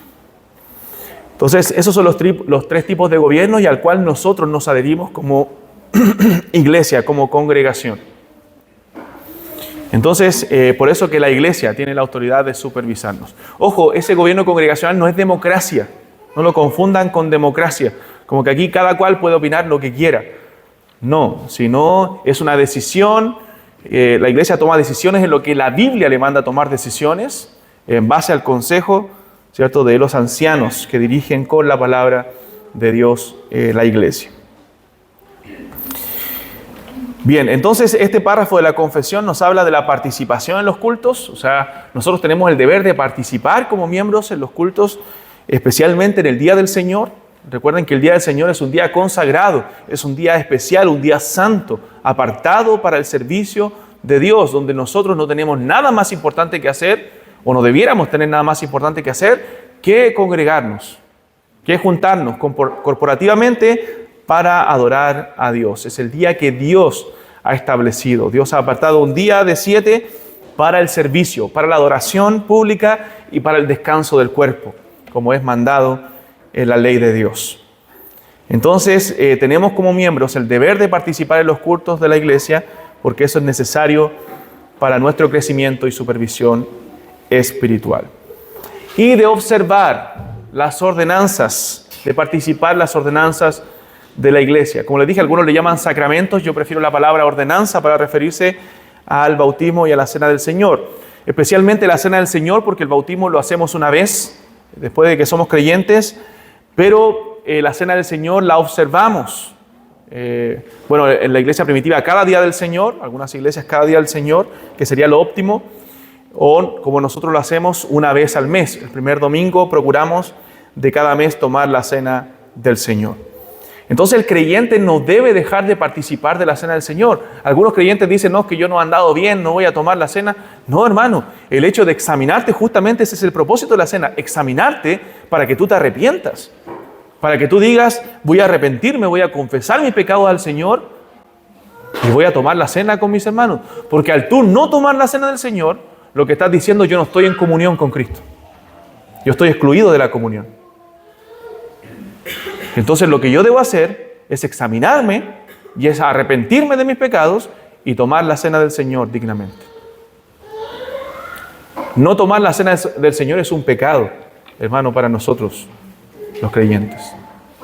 Entonces, esos son los tres tipos de gobierno y al cual nosotros nos adherimos como iglesia, como congregación. Entonces, por eso que la iglesia tiene la autoridad de supervisarnos. Ojo, ese gobierno congregacional no es democracia. No lo confundan con democracia, como que aquí cada cual puede opinar lo que quiera. No, sino es una decisión. La iglesia toma decisiones en lo que la Biblia le manda a tomar decisiones en base al consejo, ¿cierto?, de los ancianos que dirigen con la palabra de Dios la iglesia. Bien, entonces este párrafo de la confesión nos habla de la participación en los cultos. O sea, nosotros tenemos el deber de participar como miembros en los cultos, especialmente en el Día del Señor. Recuerden que el Día del Señor es un día consagrado, es un día especial, un día santo, apartado para el servicio de Dios, donde nosotros no tenemos nada más importante que hacer, o no debiéramos tener nada más importante que hacer, que congregarnos, que juntarnos corporativamente para adorar a Dios. Es el día que Dios ha establecido. Dios ha apartado un día de 7 para el servicio, para la adoración pública y para el descanso del cuerpo, como es mandado en la ley de Dios. Entonces, tenemos como miembros el deber de participar en los cultos de la iglesia, porque eso es necesario para nuestro crecimiento y supervisión espiritual. Y de observar las ordenanzas, de participar en las ordenanzas de la iglesia. Como les dije, algunos le llaman sacramentos, yo prefiero la palabra ordenanza para referirse al bautismo y a la cena del Señor. Especialmente la cena del Señor, porque el bautismo lo hacemos una vez, después de que somos creyentes, pero la cena del Señor la observamos. Bueno, en la iglesia primitiva cada día del Señor, algunas iglesias cada día del Señor, que sería lo óptimo, o como nosotros lo hacemos una vez al mes. El primer domingo procuramos de cada mes tomar la cena del Señor. Entonces el creyente no debe dejar de participar de la cena del Señor. Algunos creyentes dicen, no, que yo no he andado bien, no voy a tomar la cena. No, hermano, el hecho de examinarte, justamente ese es el propósito de la cena, examinarte para que tú te arrepientas, para que tú digas, voy a arrepentirme, voy a confesar mis pecados al Señor y voy a tomar la cena con mis hermanos. Porque al tú no tomar la cena del Señor, lo que estás diciendo, yo no estoy en comunión con Cristo. Yo estoy excluido de la comunión. Entonces lo que yo debo hacer es examinarme y es arrepentirme de mis pecados y tomar la cena del Señor dignamente. No tomar la cena del Señor es un pecado, hermano, para nosotros, los creyentes.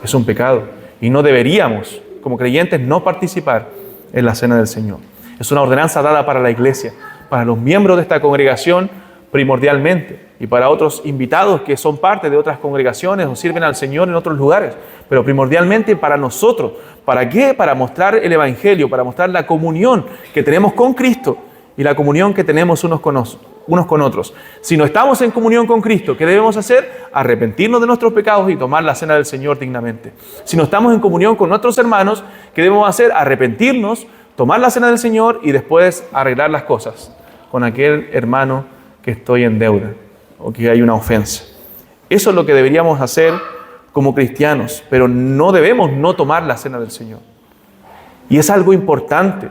Es un pecado. Y no deberíamos, como creyentes, no participar en la cena del Señor. Es una ordenanza dada para la iglesia, para los miembros de esta congregación primordialmente, y para otros invitados que son parte de otras congregaciones o sirven al Señor en otros lugares, pero primordialmente para nosotros. ¿Para qué? Para mostrar el Evangelio, para mostrar la comunión que tenemos con Cristo y la comunión que tenemos unos con otros. Si no estamos en comunión con Cristo, ¿qué debemos hacer? Arrepentirnos de nuestros pecados y tomar la cena del Señor dignamente. Si no estamos en comunión con nuestros hermanos, ¿qué debemos hacer? Arrepentirnos, tomar la cena del Señor y después arreglar las cosas con aquel hermano que estoy en deuda o que hay una ofensa. Eso es lo que deberíamos hacer como cristianos, pero no debemos no tomar la cena del Señor. Y es algo importante.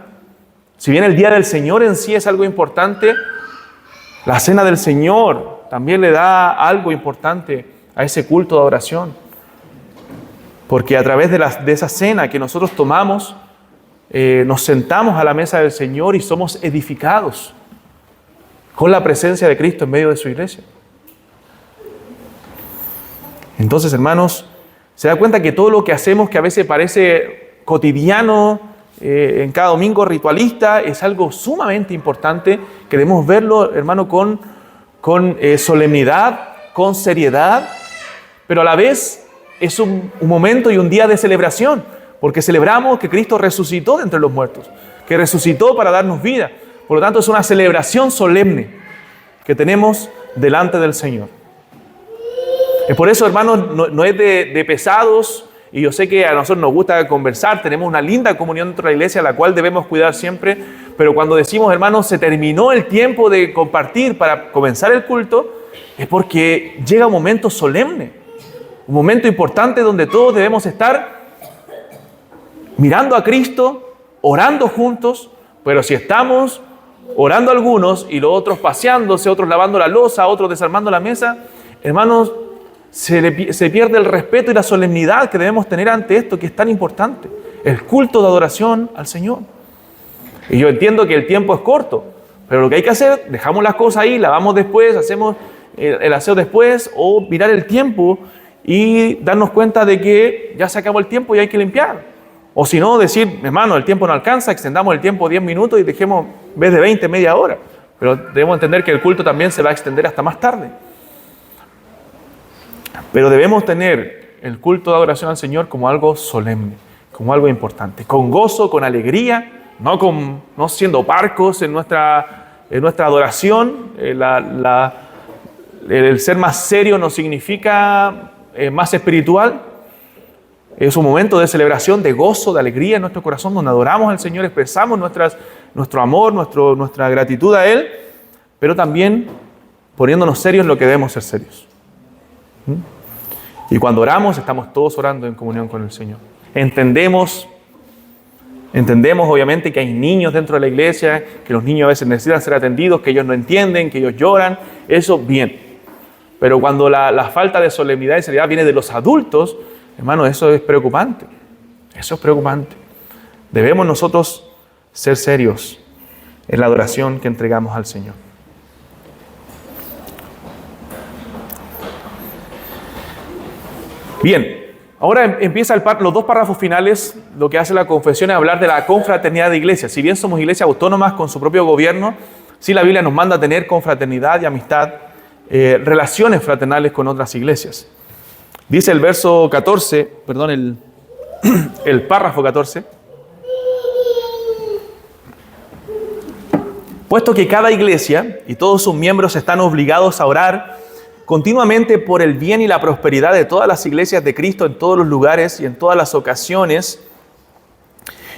Si bien el día del Señor en sí es algo importante, la cena del Señor también le da algo importante a ese culto de adoración. Porque a través de esa cena que nosotros tomamos, nos sentamos a la mesa del Señor y somos edificados con la presencia de Cristo en medio de su iglesia. Entonces, hermanos, se da cuenta que todo lo que hacemos, que a veces parece cotidiano, en cada domingo ritualista, es algo sumamente importante, que debemos verlo, hermano, con solemnidad, con seriedad, pero a la vez es un momento y un día de celebración, porque celebramos que Cristo resucitó de entre los muertos, que resucitó para darnos vida. Por lo tanto, es una celebración solemne que tenemos delante del Señor. Es por eso, hermanos, no es de pesados, y yo sé que a nosotros nos gusta conversar, tenemos una linda comunión dentro de la iglesia, la cual debemos cuidar siempre, pero cuando decimos, hermanos, se terminó el tiempo de compartir para comenzar el culto, es porque llega un momento solemne, un momento importante donde todos debemos estar mirando a Cristo, orando juntos, pero si estamos orando algunos y los otros paseándose, otros lavando la loza, otros desarmando la mesa, hermanos, se pierde el respeto y la solemnidad que debemos tener ante esto que es tan importante, el culto de adoración al Señor. Y yo entiendo que el tiempo es corto, pero lo que hay que hacer, dejamos las cosas ahí, lavamos después, hacemos el aseo después, o mirar el tiempo y darnos cuenta de que ya se acabó el tiempo y hay que limpiar. O si no, decir, hermano, el tiempo no alcanza, extendamos el tiempo 10 minutos y dejemos, en vez de 20, media hora. Pero debemos entender que el culto también se va a extender hasta más tarde. Pero debemos tener el culto de adoración al Señor como algo solemne, como algo importante, con gozo, con alegría, no siendo parcos en nuestra adoración. El ser más serio no significa más espiritual. Es un momento de celebración, de gozo, de alegría en nuestro corazón, donde adoramos al Señor, expresamos nuestro amor, nuestra gratitud a Él, pero también poniéndonos serios en lo que debemos ser serios. Y cuando oramos, estamos todos orando en comunión con el Señor. Entendemos obviamente que hay niños dentro de la iglesia, que los niños a veces necesitan ser atendidos, que ellos no entienden, que ellos lloran, eso bien. Pero cuando la falta de solemnidad y seriedad viene de los adultos, hermano, eso es preocupante. Eso es preocupante. Debemos nosotros ser serios en la adoración que entregamos al Señor. Bien, ahora empieza los dos párrafos finales. Lo que hace la confesión es hablar de la confraternidad de iglesias. Si bien somos iglesias autónomas con su propio gobierno, sí la Biblia nos manda a tener confraternidad y amistad, relaciones fraternales con otras iglesias. Dice el verso 14, perdón, el párrafo 14. Puesto que cada iglesia y todos sus miembros están obligados a orar continuamente por el bien y la prosperidad de todas las iglesias de Cristo en todos los lugares y en todas las ocasiones,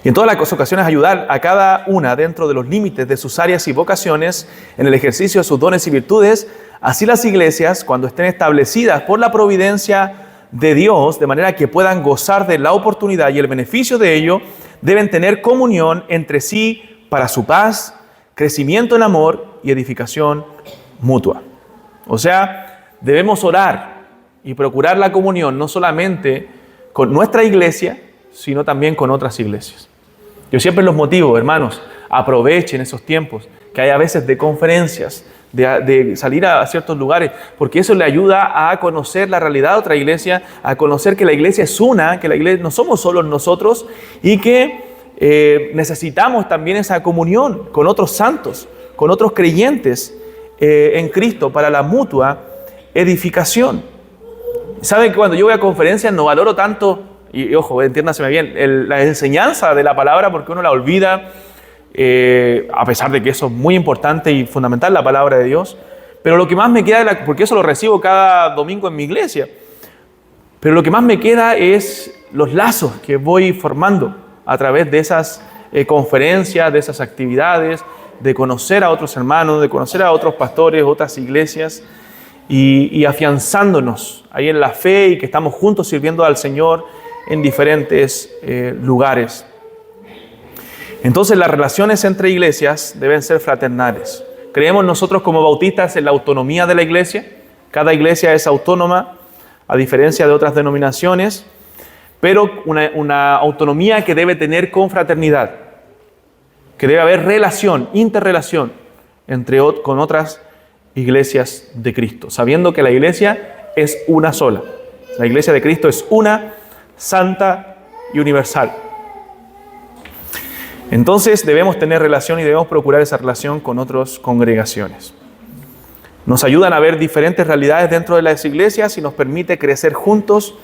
ayudar a cada una dentro de los límites de sus áreas y vocaciones en el ejercicio de sus dones y virtudes, así las iglesias, cuando estén establecidas por la providencia de Dios, de manera que puedan gozar de la oportunidad y el beneficio de ello, deben tener comunión entre sí para su paz, crecimiento en amor y edificación mutua. O sea, debemos orar y procurar la comunión no solamente con nuestra iglesia, sino también con otras iglesias. Yo siempre los motivo, hermanos, aprovechen esos tiempos que hay a veces de conferencias, de salir a ciertos lugares, porque eso le ayuda a conocer la realidad de otra iglesia, a conocer que la iglesia es una, que la iglesia no somos solos nosotros y que necesitamos también esa comunión con otros santos, con otros creyentes en Cristo para la mutua edificación. ¿Saben que cuando yo voy a conferencias no valoro tanto, y ojo, entiéndaseme bien, la enseñanza de la palabra porque uno la olvida, a pesar de que eso es muy importante y fundamental, la palabra de Dios, pero lo que más me queda, porque eso lo recibo cada domingo en mi iglesia, pero lo que más me queda es los lazos que voy formando a través de esas conferencias, de esas actividades, de conocer a otros hermanos, de conocer a otros pastores, otras iglesias, y afianzándonos ahí en la fe y que estamos juntos sirviendo al Señor en diferentes lugares. Entonces las relaciones entre iglesias deben ser fraternales. Creemos nosotros como bautistas en la autonomía de la iglesia. Cada iglesia es autónoma, a diferencia de otras denominaciones, pero una autonomía que debe tener confraternidad, que debe haber relación, interrelación con otras iglesias de Cristo, sabiendo que la iglesia es una sola. La iglesia de Cristo es una, santa y universal. Entonces debemos tener relación y debemos procurar esa relación con otras congregaciones. Nos ayudan a ver diferentes realidades dentro de las iglesias y nos permite crecer juntos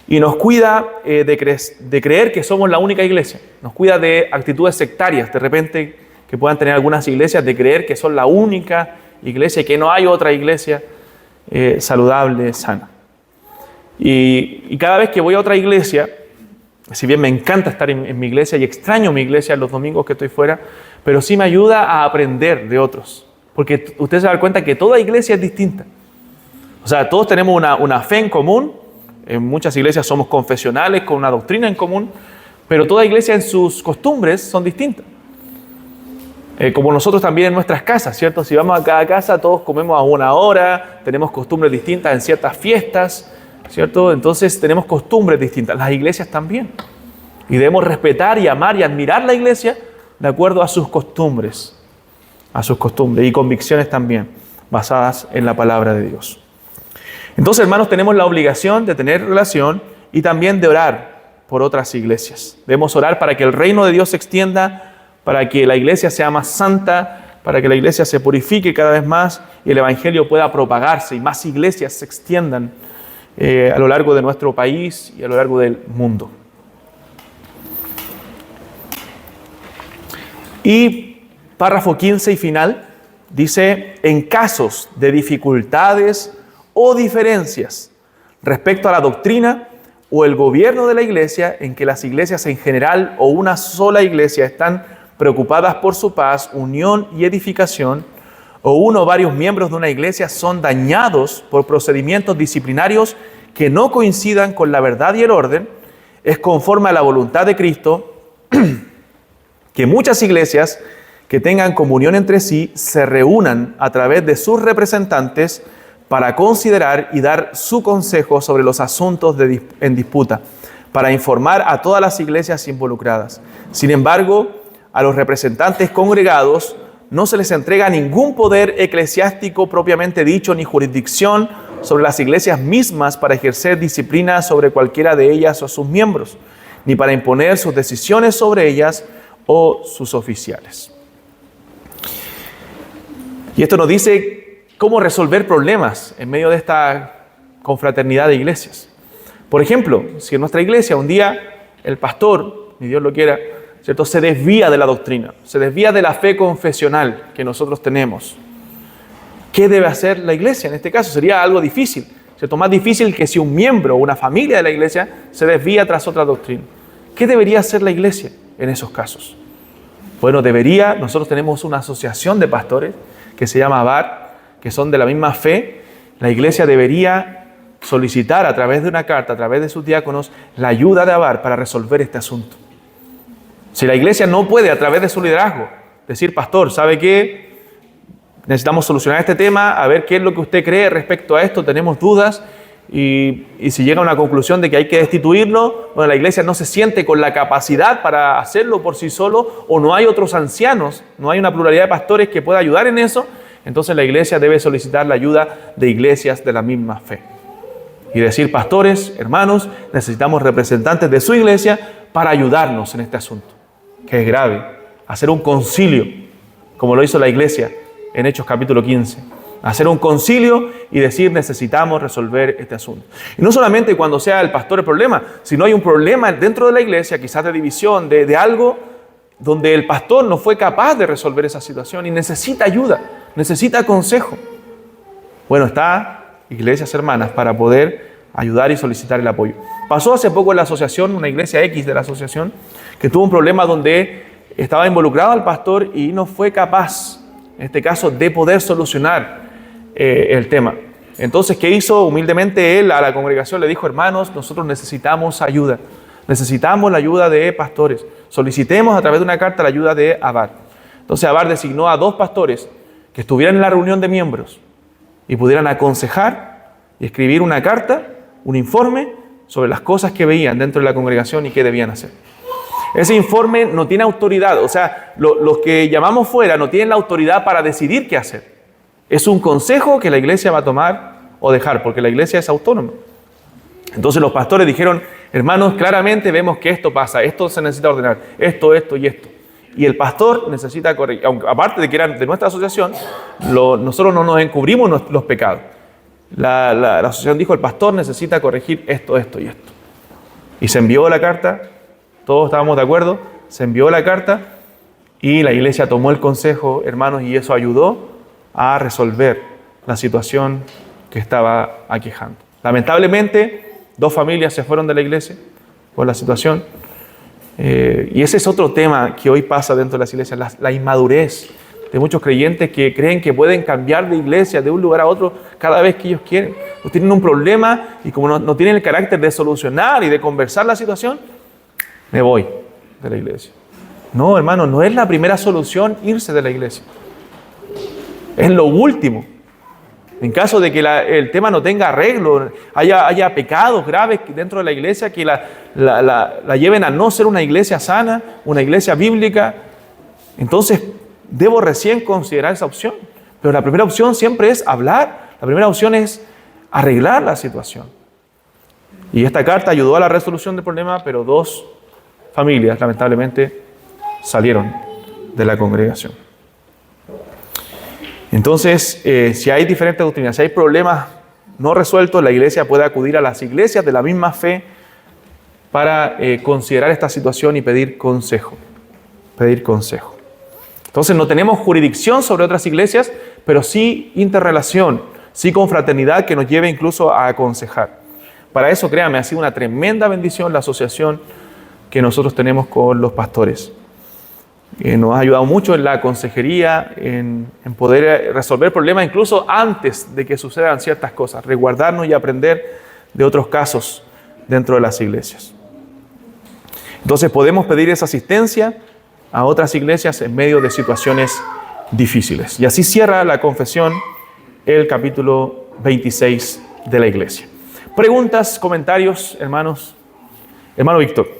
y nos cuida de creer que somos la única iglesia. Nos cuida de actitudes sectarias, de repente que puedan tener algunas iglesias, de creer que son la única iglesia y que no hay otra iglesia saludable, sana. Y cada vez que voy a otra iglesia, si bien me encanta estar en mi iglesia y extraño mi iglesia los domingos que estoy fuera, pero sí me ayuda a aprender de otros. Porque usted se da cuenta que toda iglesia es distinta. O sea, todos tenemos una fe en común. En muchas iglesias somos confesionales con una doctrina en común, pero toda iglesia en sus costumbres son distintas. Como nosotros también en nuestras casas, ¿cierto? Si vamos a cada casa, todos comemos a una hora, tenemos costumbres distintas en ciertas fiestas, ¿cierto? Entonces tenemos costumbres distintas. Las iglesias también. Y debemos respetar y amar y admirar la iglesia de acuerdo a sus costumbres y convicciones también, basadas en la palabra de Dios. Entonces, hermanos, tenemos la obligación de tener relación y también de orar por otras iglesias. Debemos orar para que el reino de Dios se extienda, para que la iglesia sea más santa, para que la iglesia se purifique cada vez más y el evangelio pueda propagarse y más iglesias se extiendan a lo largo de nuestro país y a lo largo del mundo. Y párrafo 15 y final dice: en casos de dificultades o diferencias respecto a la doctrina o el gobierno de la iglesia, en que las iglesias en general o una sola iglesia están preocupadas por su paz, unión y edificación, o uno o varios miembros de una iglesia son dañados por procedimientos disciplinarios que no coincidan con la verdad y el orden, es conforme a la voluntad de Cristo que muchas iglesias que tengan comunión entre sí se reúnan a través de sus representantes para considerar y dar su consejo sobre los asuntos en disputa, para informar a todas las iglesias involucradas. Sin embargo, a los representantes congregados no se les entrega ningún poder eclesiástico propiamente dicho, ni jurisdicción sobre las iglesias mismas para ejercer disciplina sobre cualquiera de ellas o sus miembros, ni para imponer sus decisiones sobre ellas o sus oficiales. Y esto nos dice cómo resolver problemas en medio de esta confraternidad de iglesias. Por ejemplo, si en nuestra iglesia un día el pastor, ni Dios lo quiera, ¿cierto?, se desvía de la doctrina, se desvía de la fe confesional que nosotros tenemos, ¿qué debe hacer la iglesia? En este caso sería algo difícil, ¿cierto? Más difícil que si un miembro o una familia de la iglesia se desvía tras otra doctrina. ¿Qué debería hacer la iglesia en esos casos? Bueno, nosotros tenemos una asociación de pastores que se llama ABAR, que son de la misma fe. La iglesia debería solicitar a través de una carta, a través de sus diáconos, la ayuda de ABAR para resolver este asunto. Si la iglesia no puede, a través de su liderazgo, decir: pastor, ¿sabe qué? Necesitamos solucionar este tema, a ver qué es lo que usted cree respecto a esto, tenemos dudas, y si llega a una conclusión de que hay que destituirlo, bueno, la iglesia no se siente con la capacidad para hacerlo por sí solo, o no hay otros ancianos, no hay una pluralidad de pastores que pueda ayudar en eso, entonces la iglesia debe solicitar la ayuda de iglesias de la misma fe. Y decir: pastores, hermanos, necesitamos representantes de su iglesia para ayudarnos en este asunto, que es grave. Hacer un concilio, como lo hizo la iglesia en Hechos capítulo 15. Hacer un concilio y decir: necesitamos resolver este asunto. Y no solamente cuando sea el pastor el problema, sino hay un problema dentro de la iglesia, quizás de división, de algo donde el pastor no fue capaz de resolver esa situación y necesita ayuda, necesita consejo. Bueno, está iglesias hermanas para poder ayudar y solicitar el apoyo. Pasó hace poco en la asociación, una iglesia X de la asociación, que tuvo un problema donde estaba involucrado al pastor y no fue capaz, en este caso, de poder solucionar el tema. Entonces, ¿qué hizo? Humildemente él a la congregación le dijo: hermanos, nosotros necesitamos ayuda. Necesitamos la ayuda de pastores. Solicitemos a través de una carta la ayuda de ABAR. Entonces ABAR designó a 2 pastores que estuvieran en la reunión de miembros y pudieran aconsejar y escribir una carta, un informe sobre las cosas que veían dentro de la congregación y qué debían hacer. Ese informe no tiene autoridad, o sea, los que llamamos fuera no tienen la autoridad para decidir qué hacer. Es un consejo que la iglesia va a tomar o dejar, porque la iglesia es autónoma. Entonces los pastores dijeron: hermanos, claramente vemos que esto pasa, esto se necesita ordenar, esto y esto. Y el pastor necesita corregir, aunque, aparte de que eran de nuestra asociación, nosotros no nos encubrimos los pecados. La asociación dijo: el pastor necesita corregir esto y esto. Y se envió la carta, todos estábamos de acuerdo, se envió la carta y la iglesia tomó el consejo, hermanos, y eso ayudó a resolver la situación que estaba aquejando. Lamentablemente, 2 familias se fueron de la iglesia por la situación. Y ese es otro tema que hoy pasa dentro de las iglesias, la inmadurez de muchos creyentes que creen que pueden cambiar de iglesia de un lugar a otro cada vez que ellos quieren. Tienen un problema y como no tienen el carácter de solucionar y de conversar la situación, me voy de la iglesia. No, hermano, no es la primera solución irse de la iglesia. Es lo último. En caso de que el tema no tenga arreglo, haya pecados graves dentro de la iglesia que la lleven a no ser una iglesia sana, una iglesia bíblica, entonces debo recién considerar esa opción. Pero la primera opción siempre es hablar. La primera opción es arreglar la situación. Y esta carta ayudó a la resolución del problema, pero 2 familias, lamentablemente, salieron de la congregación. Entonces, si hay diferentes doctrinas, si hay problemas no resueltos, la iglesia puede acudir a las iglesias de la misma fe para considerar esta situación y pedir consejo. Pedir consejo. Entonces, no tenemos jurisdicción sobre otras iglesias, pero sí interrelación, sí confraternidad que nos lleve incluso a aconsejar. Para eso, créame, ha sido una tremenda bendición la asociación que nosotros tenemos con los pastores. Nos ha ayudado mucho en la consejería, en poder resolver problemas incluso antes de que sucedan ciertas cosas, resguardarnos y aprender de otros casos dentro de las iglesias. Entonces podemos pedir esa asistencia a otras iglesias en medio de situaciones difíciles. Y así cierra la confesión el capítulo 26 de la iglesia. Preguntas, comentarios, hermanos. Hermano Víctor.